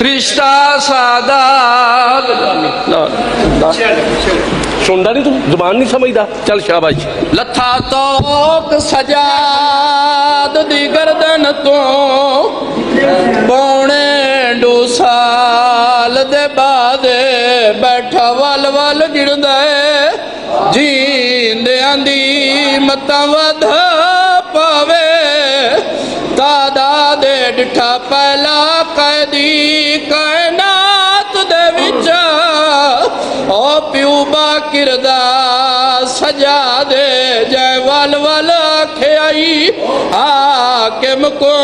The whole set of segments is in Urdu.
رشتہ سادات سنتا نہیں تو زبان نہیں سمجھتا. چل شاباش. لتھا توق سجاد دی گردن تو پونے 2 سال دے بعد بیٹھا ول ول گردا جیندیاں دی متاں ود پاوے تعداد ڈٹھا پہلا قیدی کائنات دے وچ او پیو باکر دا سجا دے جائے ول ول آکھے آئی حاکم کو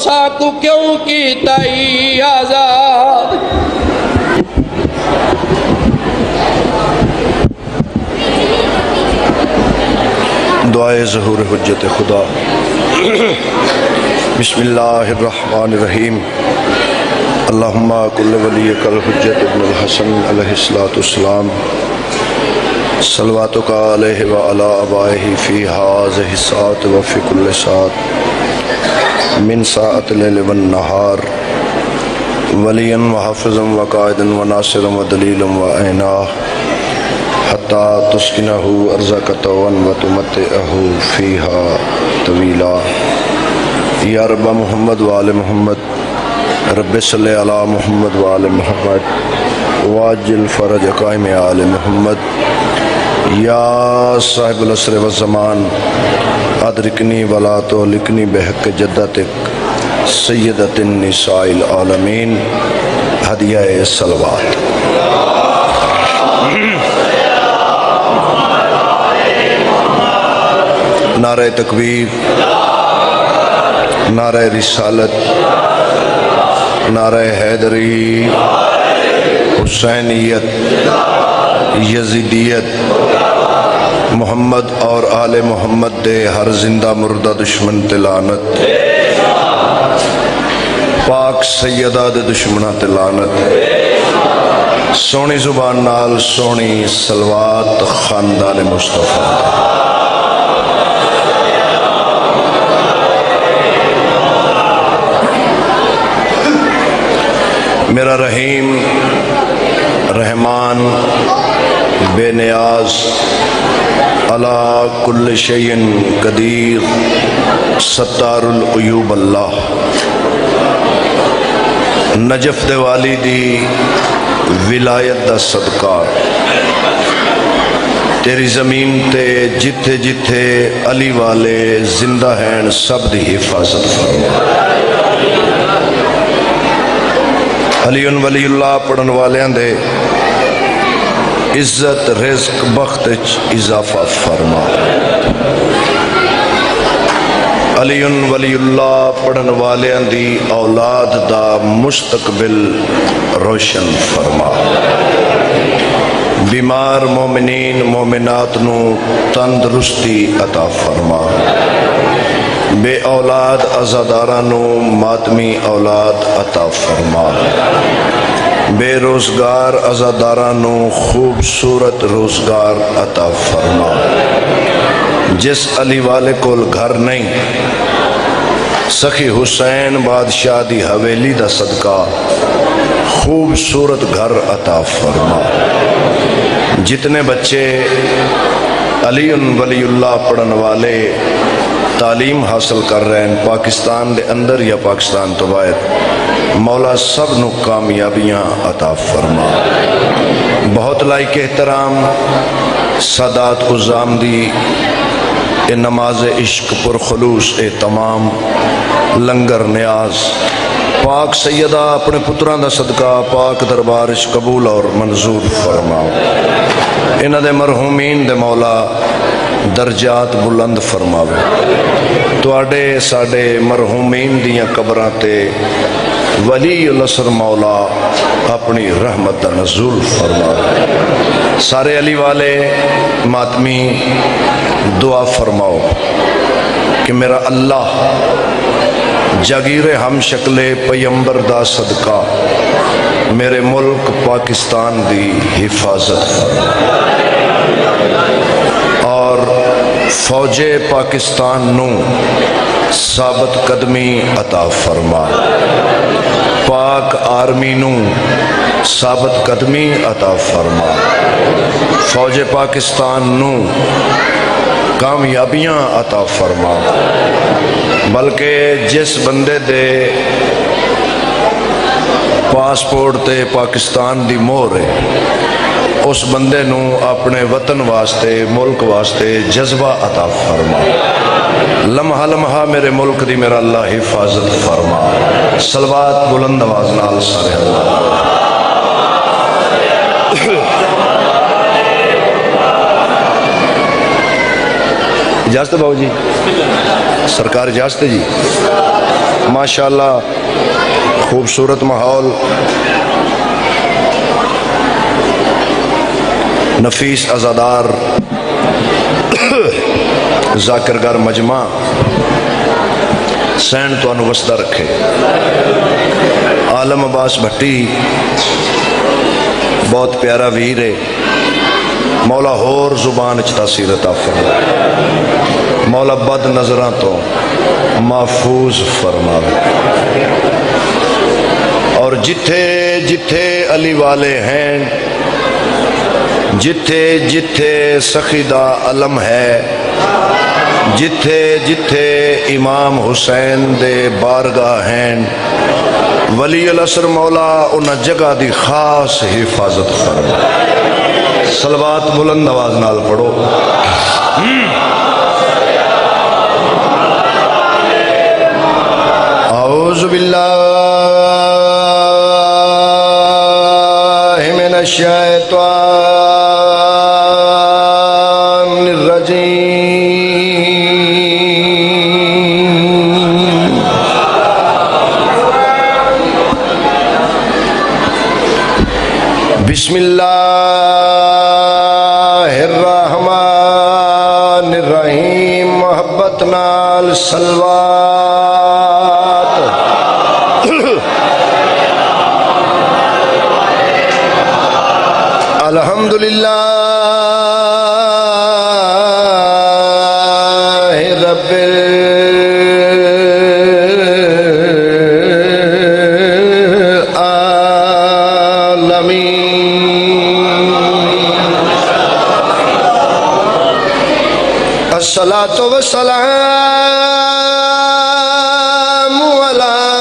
ساکو کیوں کیتائی آزاد. دعائے ظہور حجت خدا. بسم اللہ الرحمن الرحیم. اللہم کل ولیک الحجت ابن الحسن علیہ السلام صلواتک علیہ وعلی آبائہ فی ہذہ الساعۃ وفی کل ساعۃ من ساعۃ اللیل والنہار ولیا وحافظا وقائدا وناصرا ودلیلا وعینا حتی تسکنہ ارضک طوعا وتمتعہ فیہا طویلا. یا رب محمد وآل محمد رب صلی علی محمد وآل محمد واجل فرج قائم آل محمد. یا صاحب العصر والزمان ادرکنی ولا تہلکنی بحق جدتک سیدۃ النساء العالمین. ہدیہ صلوات. نعرہ تکبیر، نعرہ رسالت، نعرہ حیدری، حسینیت، یزیدیت، محمد اور آل محمد دے ہر زندہ مردہ دشمن تے لعنت، پاک سیدہ دے دشمنہ تے لعنت. سونی زبان نال سونی صلوات خاندان مصطفیٰ. میرا رحیم، رحمان، بے نیاز، علی کل شیء قدیر، ستار العیوب اللہ. نجف دے والی دی ولایت دا صدقہ تیری زمین تے جتھے جتھے علی والے زندہ ہیں سب دی حفاظت فرما. علی ولی اللہ پڑھن والیاں دے عزت رزق بخت اضافہ فرما. علی ولی اللہ پڑھن والیاں دی اولاد دا مستقبل روشن فرما. بیمار مومنین مومنات نو تندرستی عطا فرما. بے اولاد عزادارانو ماتمی اولاد عطا فرما. بے روزگار عزادارانو خوبصورت روزگار عطا فرما. جس علی والے کول گھر نہیں سخی حسین بادشاہ دی حویلی دا صدقہ خوبصورت گھر عطا فرما. جتنے بچے علی ولی اللہ پڑھن والے تعلیم حاصل کر رہے ہیں پاکستان دے اندر یا پاکستان تو باہر، مولا سب نو کامیابیاں عطا فرما. بہت لائق احترام سادات عزام دی اے نماز عشق پر خلوص اے تمام لنگر نیاز پاک سیدہ اپنے پتران دا صدقہ پاک دربارش قبول اور منظور فرماؤ. انہ دے مرحومین دے مولا درجات بلند فرماوے. تو آڈے ساڑے مرحومین دیاں قبران تے ولی الاسر مولا اپنی رحمت نزول فرماوے. سارے علی والے ماتمی دعا فرماؤ کہ میرا اللہ جاگیر ہم شکل پیمبر دا صدقہ میرے ملک پاکستان دی حفاظت فرما اور فوج پاکستان نو ثابت قدمی عطا فرما پاک آرمی نو ثابت قدمی عطا فرما فوج پاکستان نو کامیابیاں عطا فرما بلکہ جس بندے دے پاسپورٹ تے پاکستان دی مہر ہے اس بندے نو اپنے وطن واسطے ملک واسطے جذبہ عطا فرما لمحہ لمحہ میرے ملک دی میرا اللہ حفاظت فرما صلوات بلند آواز نال سارے اللہ اجازت باؤ جی سرکار اجازت جی ماشاءاللہ خوبصورت ماحول نفیس ازادار ذاکرگار مجمع سین تو انوستہ رکھے عالم عباس بھٹی بہت پیارا ویر ہے مولا ہور زبان اچ تاثیر عطا فرما مولا بد نظراں تو محفوظ فرما اور جتھے جتھے علی والے ہیں جتھے جتھے سخی دا علم ہے جتھے جتھے امام حسین دے بارگاہ ہیں ولی العصر مولا انہاں جگہ دی خاص حفاظت فرما صلوات بلند آواز نال پڑھو اعوذ باللہ من الشیطان الرجیم بسم اللہ الرحمن الرحیم محبت نال صلوات الحمدللہ رب الصلاة والسلام علی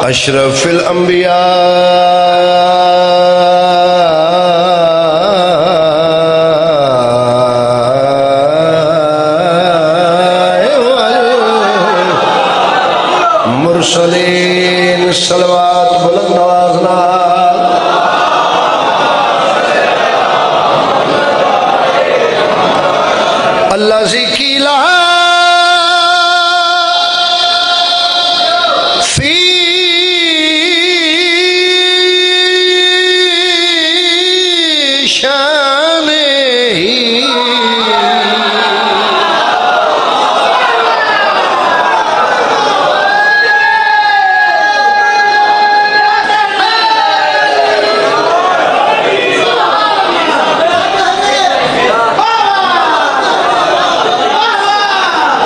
اشرف المرسلین صلوات بلند آواز نال اللہ ذکیلا فی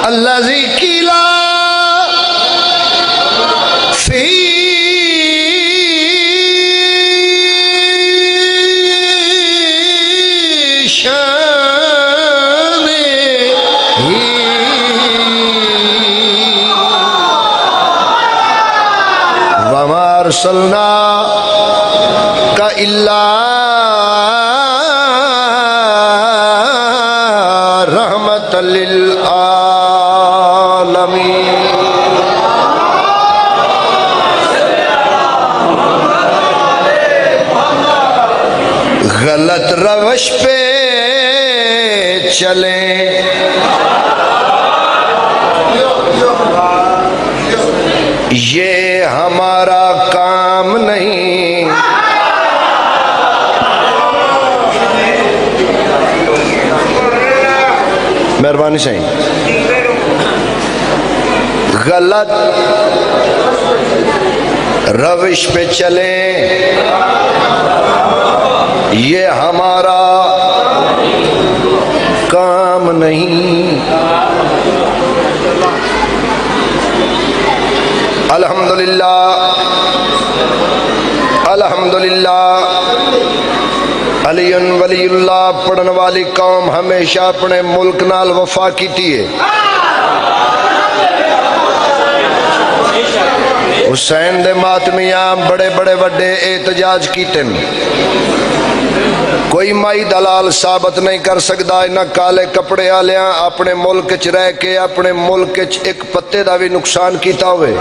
الذي قيل في شانه وما أرسلناك إلا رحمة للعالمين غلط روش پہ چلیں یہ ہمارا کام نہیں مہربانی سے غلط روش پہ چلیں، یہ ہمارا کام نہیں۔ الحمدللہ الحمدللہ، علی ولی اللہ پڑھن والی قوم ہمیشہ اپنے ملک نال وفا کیتی ہے۔ حسین دے ماتمیاں بڑے بڑے وڈے احتجاج کیتے ہیں، کوئی مائی دلال ثابت نہیں کر سکتا انہاں کالے کپڑے آلیاں اپنے ملک چ رہ کے اپنے ملک چ ایک پتے دا بھی نقصان کیتا ہوئے۔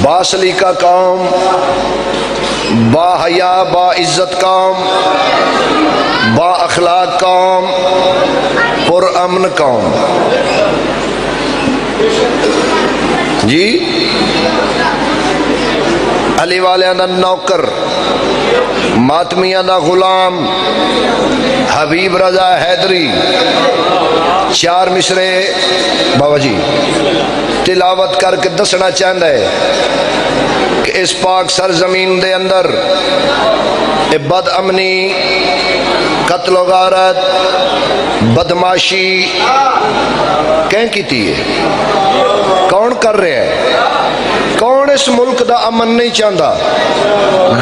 باسلی کا قوم، با حیا با عزت قوم، با اخلاق قوم، پر امن قوم۔ جی علی والیاں دا نوکر، ماتمیاں دا غلام، حبیب رضا حیدری چار مصرے بابا جی تلاوت کر کے دسنا چاہتا ہے کہ اس پاک سرزمین دے اندر بد امنی، قتل و غارت، بدماشی کہیں کیتی ہے؟ کون کر رہے ہیں؟ کون اس ملک دا امن نہیں چاہتا؟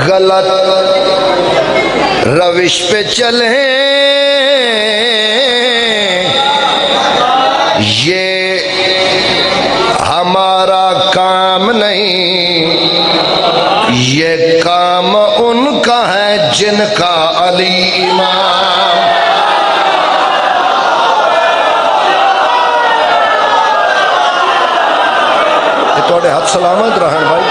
غلط روش پہ چلیں، یہ ہمارا کام نہیں، یہ کام ان کا ہے جن کا علی امام۔ یہ توڑے ہاتھ سلامت رہن بھائی۔